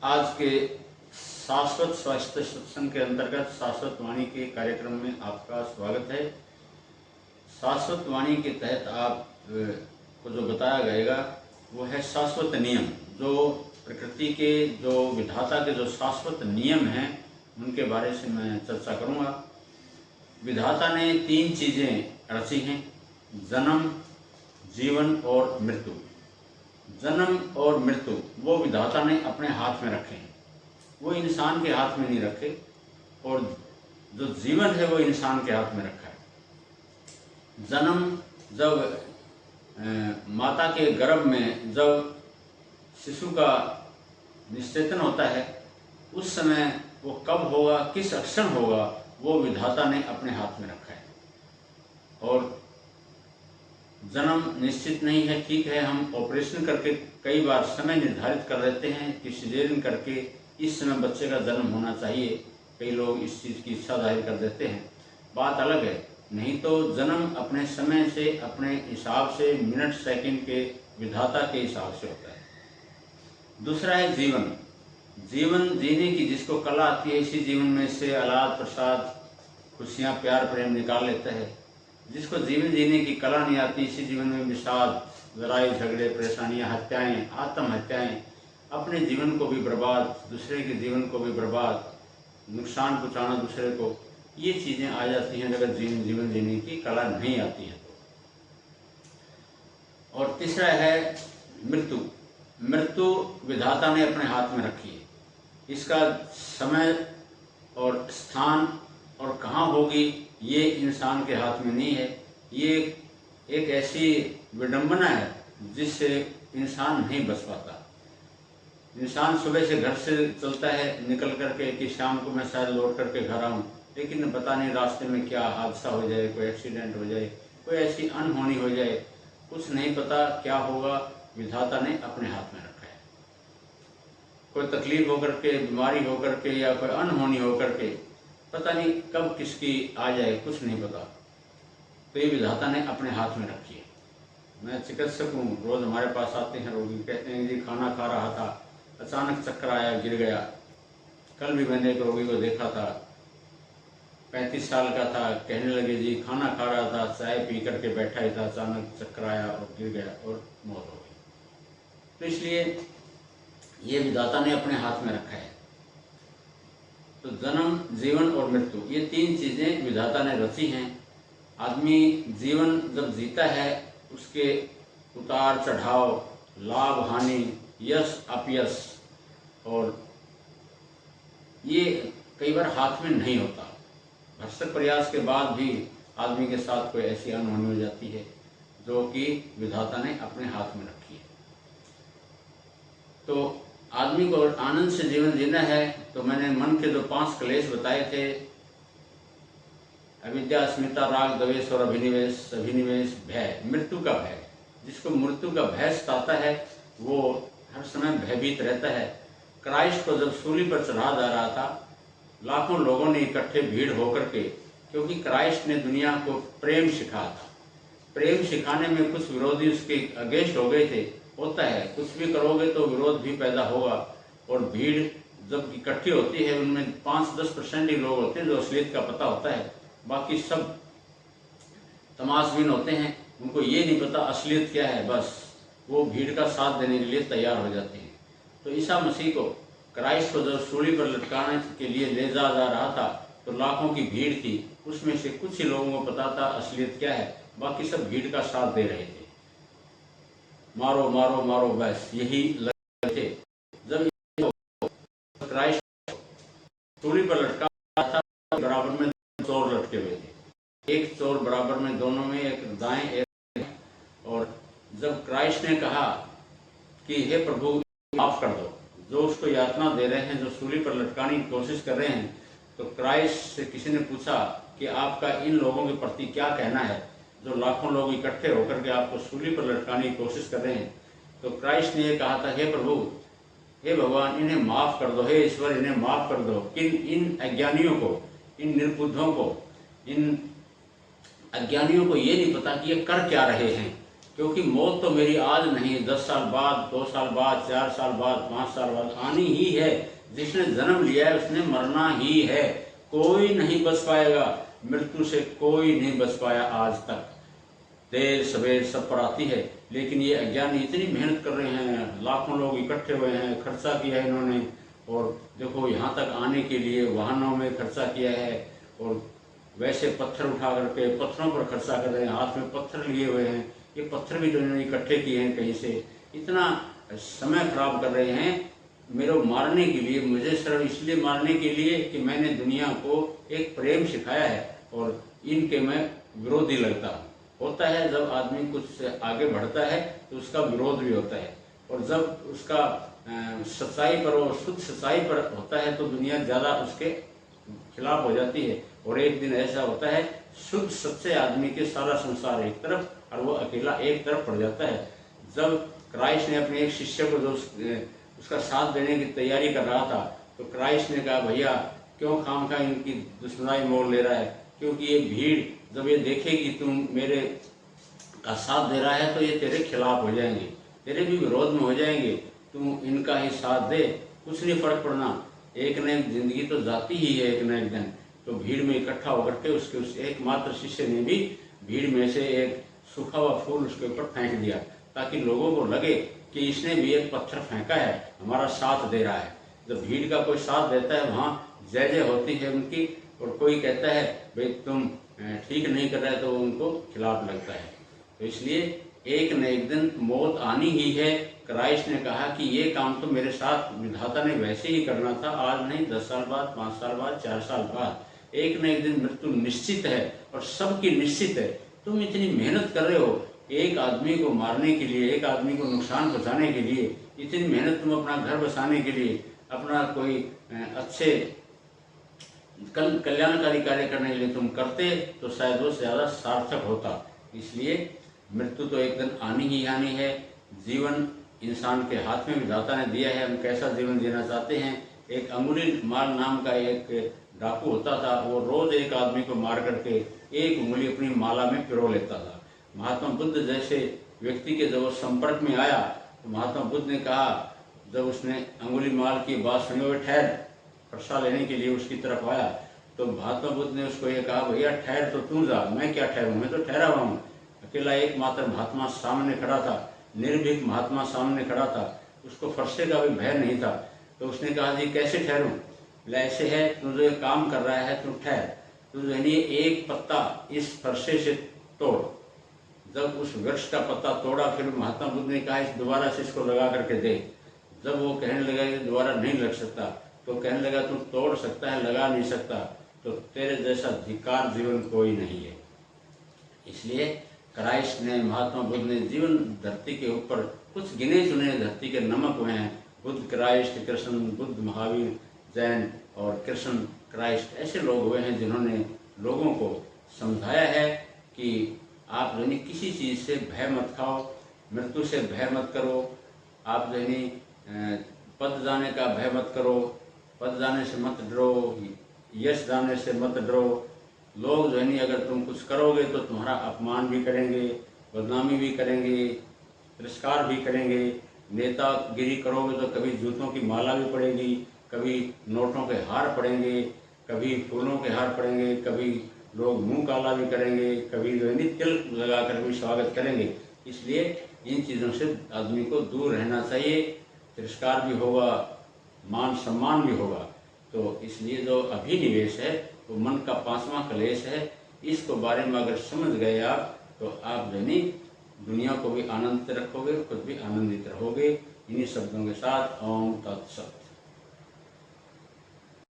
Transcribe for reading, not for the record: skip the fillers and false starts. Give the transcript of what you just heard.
आज के शाश्वत स्वास्थ्य सत्संग के अंतर्गत शाश्वत वाणी के कार्यक्रम में आपका स्वागत है। शाश्वत वाणी के तहत आप को जो बताया जाएगा वो है शाश्वत नियम। जो प्रकृति के, जो विधाता के जो शाश्वत नियम हैं उनके बारे से मैं चर्चा करूंगा। विधाता ने 3 चीज़ें रची हैं: जन्म, जीवन और मृत्यु। जन्म और मृत्यु वो विधाता ने अपने हाथ में रखे हैं, वो इंसान के हाथ में नहीं रखे। और जो जीवन है वो इंसान के हाथ में रखा है। जन्म, जब माता के गर्भ में जब शिशु का निश्चेतन होता है, उस समय वो कब होगा, किस क्षण होगा, वो विधाता ने अपने हाथ में रखा है। और जन्म निश्चित नहीं है, ठीक है, हम ऑपरेशन करके कई बार समय निर्धारित कर देते हैं कि सिजेरियन करके इस समय बच्चे का जन्म होना चाहिए। कई लोग इस चीज़ की इच्छा जाहिर कर देते हैं, बात अलग है। नहीं तो जन्म अपने समय से, अपने हिसाब से, मिनट सेकंड के विधाता के हिसाब से होता है। दूसरा है जीवन। जीवन जीने की जिसको कला आती है, इसी जीवन में से औलाद, प्रसाद, खुशियाँ, प्यार, प्रेम निकाल लेता है। जिसको जीवन जीने की कला नहीं आती, इसी जीवन में विषाद, लड़ाई झगड़े, परेशानियां, हत्याएं, आत्महत्याएं, अपने जीवन को भी बर्बाद, दूसरे के जीवन को भी बर्बाद, नुकसान पहुंचाना दूसरे को, ये चीज़ें आ जाती हैं अगर जीवन जीने की कला नहीं आती है तो। और तीसरा है मृत्यु। मृत्यु विधाता ने अपने हाथ में रखी है। इसका समय और स्थान और कहाँ होगी ये इंसान के हाथ में नहीं है। ये एक ऐसी विडंबना है जिससे इंसान नहीं बच पाता। इंसान सुबह से घर से चलता है निकल करके कि शाम को मैं शायद लौट करके घर आऊँ, लेकिन पता नहीं रास्ते में क्या हादसा हो जाए, कोई एक्सीडेंट हो जाए, कोई ऐसी अनहोनी हो जाए, कुछ नहीं पता क्या होगा। विधाता ने अपने हाथ में रखा है। कोई तकलीफ होकर के, बीमारी होकर के, या कोई अनहोनी होकर के, पता नहीं कब किसकी आ जाए, कुछ नहीं पता। तो ये विधाता ने अपने हाथ में रखी है। मैं चिकित्सक हूँ, रोज हमारे पास आते हैं रोगी, कहते हैं जी खाना खा रहा था, अचानक चक्कर आया, गिर गया। कल भी मैंने एक रोगी को देखा था, 35 साल का था, कहने लगे जी खाना खा रहा था, चाय पी करके बैठा ही था, अचानक चक्कर आया और गिर गया और मौत हो गई। तो इसलिए ये विधाता ने अपने हाथ में रखा है। तो जन्म, जीवन और मृत्यु, ये 3 चीज़ें विधाता ने रची हैं। आदमी जीवन जब जीता है, उसके उतार चढ़ाव, लाभ हानि, यश अपयश, और ये कई बार हाथ में नहीं होता। भरसक प्रयास के बाद भी आदमी के साथ कोई ऐसी अनहोनी हो जाती है जो कि विधाता ने अपने हाथ में रखी है। तो आदमी को आनंद से जीवन जीना है तो मैंने मन के जो 5 क्लेश बताए थे, अविद्या, अस्मिता, राग, द्वेष और अभिनिवेश। अभिनिवेश भय, मृत्यु का भय। जिसको मृत्यु का भय सताता है वो हर समय भयभीत रहता है। क्राइस्ट को जब सूली पर चढ़ा जा रहा था, लाखों लोगों ने इकट्ठे भीड़ होकर के, क्योंकि क्राइस्ट ने दुनिया को प्रेम सिखाया था। प्रेम सिखाने में कुछ विरोधी उसके अगेंस्ट हो गए थे। होता है, कुछ भी करोगे तो विरोध भी पैदा होगा। और भीड़ जब इकट्ठी होती है, उनमें 5-10% ही लोग होते हैं जो असलियत का पता होता है, बाकी सब तमाशबीन होते हैं। उनको ये नहीं पता असलियत क्या है, बस वो भीड़ का साथ देने के लिए तैयार हो जाते हैं। तो ईसा मसीह को, क्राइस्ट को जब सूली पर लटकाने के लिए ले जा रहा था तो लाखों की भीड़ थी, उसमें से कुछ ही लोगों को पता था असलियत क्या है, बाकी सब भीड़ का साथ दे रहे थे। मारो मारो मारो, बस यही लगे थे। जब क्राइस्ट सूली पर लटका था, बराबर में चोर लटके हुए थे, एक चोर बराबर में, दोनों में, एक दाएं एक। और जब क्राइस्ट ने कहा कि हे प्रभु माफ कर दो, जो उसको यातना दे रहे हैं, जो सूली पर लटकाने की कोशिश कर रहे हैं, तो क्राइस्ट से किसी ने पूछा कि आपका इन लोगों के प्रति क्या कहना है, जो लाखों लोग इकट्ठे होकर के आपको सूली पर लटकाने की कोशिश कर रहे हैं। तो क्राइस्ट ने ये कहा था, हे प्रभु, हे भगवान, इन्हें माफ कर दो, हे ईश्वर, इन्हें माफ कर दो। इन अज्ञानियों को, इन निर्बुद्धों को, इन अज्ञानियों को ये नहीं पता कि ये कर क्या रहे हैं, क्योंकि मौत तो मेरी आज नहीं, 10 साल बाद, 2 साल बाद, 4 साल बाद, 5 साल बाद आनी ही है। जिसने जन्म लिया है उसने मरना ही है। कोई नहीं बच पाएगा, मृत्यु से कोई नहीं बच पाया आज तक। देर सवेर सब पर आती है, लेकिन ये अज्ञानी इतनी मेहनत कर रहे हैं, लाखों लोग इकट्ठे हुए हैं, खर्चा किया है इन्होंने, और देखो यहाँ तक आने के लिए वाहनों में खर्चा किया है, और वैसे पत्थर उठा करके पत्थरों पर खर्चा कर रहे हैं, हाथ में पत्थर लिए हुए हैं, ये पत्थर भी जो इन्होंने इकट्ठे किए हैं कहीं से, इतना समय खराब कर रहे हैं मेरे मारने के लिए, मुझे सिर्फ इसलिए मारने के लिए कि मैंने दुनिया को एक प्रेम सिखाया है, और इनके मैं विरोधी लगता हूँ। होता है जब आदमी कुछ आगे बढ़ता है तो उसका विरोध भी होता है, और जब उसका सच्चाई पर और शुद्ध सच्चाई पर होता है तो दुनिया ज्यादा उसके खिलाफ हो जाती है। और एक दिन ऐसा होता है शुद्ध सच्चे आदमी के सारा संसार एक तरफ और वो अकेला एक तरफ पड़ जाता है। जब क्राइस्ट ने अपने एक शिष्य को जो उसका साथ देने की तैयारी कर रहा था, तो क्राइस्ट ने कहा, भैया क्यों खामखा इनकी दुश्मनाई मोल ले रहा है, क्योंकि ये भीड़ जब ये देखेगी तुम मेरे का साथ दे रहा है तो ये तेरे खिलाफ हो जाएंगे, तेरे भी विरोध में हो जाएंगे, तुम इनका ही साथ दे, कुछ नहीं फर्क पड़ना, एक न एक जिंदगी तो जाती ही है एक न एक दिन। तो भीड़ में इकट्ठा होकर के उसके उस एकमात्र शिष्य ने भी भीड़ में से एक सूखा हुआ फूल उसके ऊपर फेंक दिया, ताकि लोगों को लगे कि इसने भी एक पत्थर फेंका है, हमारा साथ दे रहा है। जब भीड़ का कोई साथ देता है वहाँ जय जय होती है उनकी, और कोई कहता है भाई तुम ठीक नहीं कर रहे तो उनको खिलाफ लगता है। तो इसलिए एक न एक दिन मौत आनी ही है। क्राइस्ट ने कहा कि ये काम तो मेरे साथ विधाता ने वैसे ही करना था, आज नहीं, 10 साल बाद, 5 साल बाद, 4 साल बाद, एक न एक दिन मृत्यु निश्चित है और सबकी निश्चित है। तुम इतनी मेहनत कर रहे हो एक आदमी को मारने के लिए, एक आदमी को नुकसान पहुंचाने के लिए, इतनी मेहनत तुम अपना घर बसाने के लिए, अपना कोई अच्छे कल्याणकारी कार्य करने के लिए तुम करते तो शायद वो ज्यादा सार्थक होता। इसलिए मृत्यु तो एक दिन आनी ही आनी है। जीवन इंसान के हाथ में विधाता ने दिया है, हम कैसा जीवन जीना चाहते हैं। एक अंगुली माल नाम का एक डाकू होता था, वो रोज एक आदमी को मार करके एक उंगली अपनी माला में पिरो लेता था। महात्मा बुद्ध जैसे व्यक्ति के जब वो संपर्क में आया तो महात्मा बुद्ध ने कहा, जब उसने अंगुली माल की बात सुनी, वो ठहर, प्रसाद लेने के लिए उसकी तरफ आया, तो महात्मा बुद्ध ने उसको ये कहा, भैया ठहर तो तू जा, मैं क्या ठहरूं, मैं तो ठहरा हुआ हूँ। अकेला एकमात्र महात्मा सामने खड़ा था, निर्भीक महात्मा सामने खड़ा था, उसको फरसे का भी भय नहीं था। तो उसने कहा, जी कैसे ठहरूं? ऐसे है, तू जो काम कर रहा है तू ठहर, तू जो है एक पत्ता इस फरसे से तोड़। जब उस वृक्ष का पत्ता तोड़ा, फिर महात्मा बुद्ध ने कहा, इस दोबारा से इसको लगा करके दे। जब वो कहने लगा कि दोबारा नहीं लग सकता, तो कहने लगा तू तोड़ सकता है, लगा नहीं सकता, तो तेरे जैसा धिक्कार जीवन कोई नहीं है। इसलिए क्राइस्ट ने, महात्मा बुद्ध ने जीवन धरती के ऊपर कुछ गिने चुने धरती के नमक हुए हैं। बुद्ध, क्राइस्ट, कृष्ण, बुद्ध, महावीर, जैन और कृष्ण, क्राइस्ट, ऐसे लोग हुए हैं जिन्होंने लोगों को समझाया है कि आप जो है किसी चीज से भय मत खाओ, मृत्यु से भय मत करो, आप जो है पद जाने का भय मत करो, पद जाने से मत डरो, यश जाने से मत डरो। लोग जो है अगर तुम कुछ करोगे तो तुम्हारा अपमान भी करेंगे, बदनामी भी करेंगे, तिरस्कार भी करेंगे। नेतागिरी करोगे तो कभी जूतों की माला भी पड़ेगी, कभी नोटों के हार पड़ेंगे, कभी फूलों के हार पड़ेंगे, कभी लोग मुंह काला भी करेंगे, कभी जो है तिल लगाकर भी स्वागत करेंगे। इसलिए इन चीज़ों से आदमी को दूर रहना चाहिए। तिरस्कार भी होगा, मान सम्मान भी होगा। तो इसलिए जो अभिनिवेश है वो मन का 5वां क्लेश है। इसको बारे में अगर समझ गए आप, तो आप जो है दुनिया को भी आनंदित रखोगे, खुद भी आनंदित रहोगे। इन्हीं शब्दों के साथ ओम तत्सत।